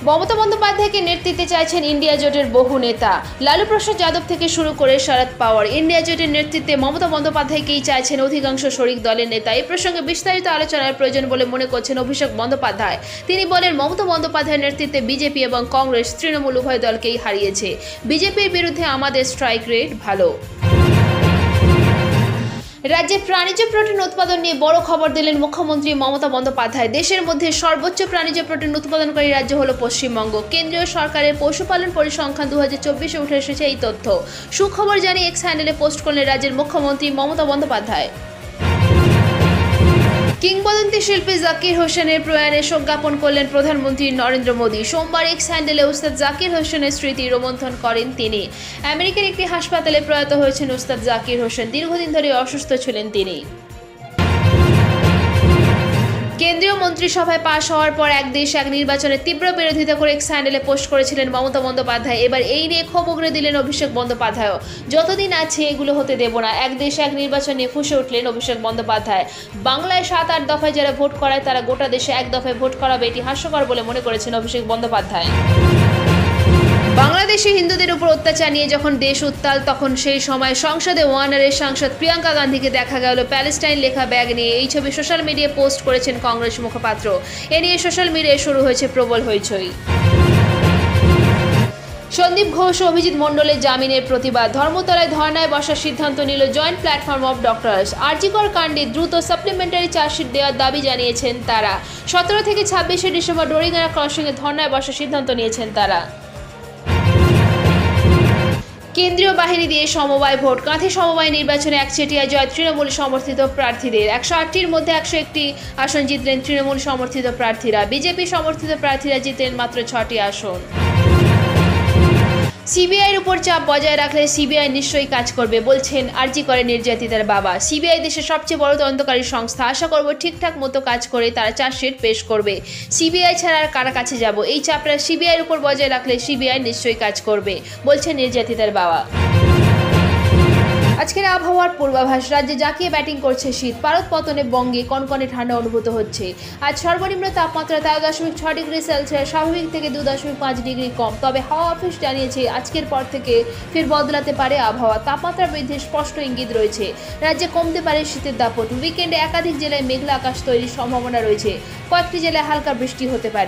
মমতা বন্দ্যোপাধ্যায়কে নেতৃত্বে চাইছেন ইন্ডিয়া জোটের বহু নেতা। লালু প্রসাদ যাদব থেকে শুরু করে শরদ পাওয়ার, ইন্ডিয়া জোটের নেতৃত্বে মমতা বন্দ্যোপাধ্যায়কেই চাইছেন অধিকাংশ শরিক দলের নেতা। এই প্রসঙ্গে বিস্তারিত আলোচনার প্রয়োজন বলে মনে করছেন অভিষেক বন্দ্যোপাধ্যায়। তিনি বলেন, মমতা বন্দ্যোপাধ্যায়ের নেতৃত্বে বিজেপি এবং কংগ্রেস তৃণমূল উভয় দলকেই হারিয়েছে। বিজেপির বিরুদ্ধে আমাদের স্ট্রাইক রেট ভালো। রাজ্যে প্রাণীজ প্রোটিন উৎপাদন নিয়ে বড় খবর দিলেন মুখ্যমন্ত্রী মমতা বন্দ্যোপাধ্যায়। দেশের মধ্যে সর্বোচ্চ প্রাণীজ প্রোটিন উৎপাদনকারী রাজ্য হলো পশ্চিমবঙ্গ। কেন্দ্রীয় সরকারের পশুপালন পরিসংখ্যান 2024-এ উঠে এসেছে এই তথ্য। সুখবর জানিয়ে এক্স হ্যান্ডেলে পোস্ট করলেন রাজ্যের মুখ্যমন্ত্রী মমতা বন্দ্যোপাধ্যায়। কিংবদন্তি শিল্পী জাকির হোসেনের প্রয়াণে শোক জ্ঞাপন করলেন প্রধানমন্ত্রী নরেন্দ্র মোদী। সোমবার এক্স হ্যান্ডেলে উস্তাদ জাকির হোসেনের স্মৃতি রোমন্থন করেন তিনি। আমেরিকার একটি হাসপাতালে প্রয়াত হয়েছেন উস্তাদ জাকির হোসেন। দীর্ঘদিন ধরে অসুস্থ ছিলেন তিনি। কেন্দ্রীয় মন্ত্রিসভায় পাশ হওয়ার পর এক দেশ এক নির্বাচনের তীব্র বিরোধিতা করে এক্স হ্যান্ডেলে পোস্ট করেছিলেন মমতা বন্দ্যোপাধ্যায়। এবার এই নিয়ে ক্ষোভ উগরে দিলেন অভিষেক বন্দ্যোপাধ্যায়। যতদিন আছে এগুলো হতে দেব না, এক দেশ এক নির্বাচন নিয়ে ফুঁসে উঠলেন অভিষেক বন্দ্যোপাধ্যায়। বাংলায় 7-8 দফায় যারা ভোট করায় তারা গোটা দেশে এক দফায় ভোট করাবে, এটি হাস্যকর বলে মনে করেছেন অভিষেক বন্দ্যোপাধ্যায়। বাংলাদেশে হিন্দুদের উপর অত্যাচার নিয়ে যখন দেশ উত্তাল, তখন সেই সময় সংসদে ওয়ানারের সাংসদ প্রিয়াঙ্কা গান্ধীকে দেখা গেল প্যালেস্টাইন লেখা ব্যাগ নিয়ে। এই ছবি সোশ্যাল মিডিয়ায় পোস্ট করেছেন কংগ্রেস মুখপাত্র। এ নিয়ে সোশ্যাল মিডিয়ায় শুরু হয়েছে প্রবল হইচই। সন্দীপ ঘোষ ও অভিজিৎ মণ্ডলের জামিনের প্রতিবাদ। ধর্মতলায় ধর্নায় বসার সিদ্ধান্ত নিল joint platform of doctors. RG Kar কাণ্ডে দ্রুত সাপ্লিমেন্টারি চার্জশিট দেওয়ার দাবি জানিয়েছেন তারা। 17 থেকে 26শে ডিসেম্বর ডোরিগাঁড়া ক্রসিংয়ে ধর্নায় বসার সিদ্ধান্ত নিয়েছেন তারা। কেন্দ্রীয় বাহিনী দিয়ে সমবায় ভোট। কাঁথি সমবায় নির্বাচনে একচেটিয়া জয় তৃণমূল সমর্থিত প্রার্থীদের। 108টির মধ্যে 101টি আসন জিতলেন তৃণমূল সমর্থিত প্রার্থীরা। বিজেপি সমর্থিত প্রার্থীরা জিতলেন মাত্র 6টি আসন। সিবিআইয়ের উপর চাপ বজায় রাখলে সিবিআই নিশ্চয়ই কাজ করবে, বলছেন আরজিকরের নির্যাতিতার বাবা। সিবিআই দেশের সবচেয়ে বড় তদন্তকারী সংস্থা। আশা করব ঠিকঠাক মতো কাজ করে তারা চার্জশিট পেশ করবে। সিবিআই ছাড়া আর কারা কাছে যাব? এই চাপটা সিবিআইয়ের উপর বজায় রাখলে সিবিআই নিশ্চয়ই কাজ করবে, বলছেন নির্যাতিতার বাবা। আজকের আবহাওয়ার পূর্বাভাস। রাজ্যে জাঁকিয়ে ব্যাটিং করছে শীত। পারদ পতনে বঙ্গে কনকনে ঠান্ডা অনুভূত হচ্ছে। আজ সর্বনিম্ন তাপমাত্রা 13.6 ডিগ্রি সেলসিয়াস, স্বাভাবিক থেকে 2.5 ডিগ্রি কম। তবে হাওয়া অফিস জানিয়েছে আজকের পর থেকে ফের বদলাতে পারে আবহাওয়া। তাপমাত্রা বৃদ্ধির স্পষ্ট ইঙ্গিত রয়েছে। রাজ্যে কমতে পারে শীতের দাপট। উইকেন্ডে একাধিক জেলায় মেঘলা আকাশ তৈরির সম্ভাবনা রয়েছে। কয়েকটি জেলায় হালকা বৃষ্টি হতে পারে।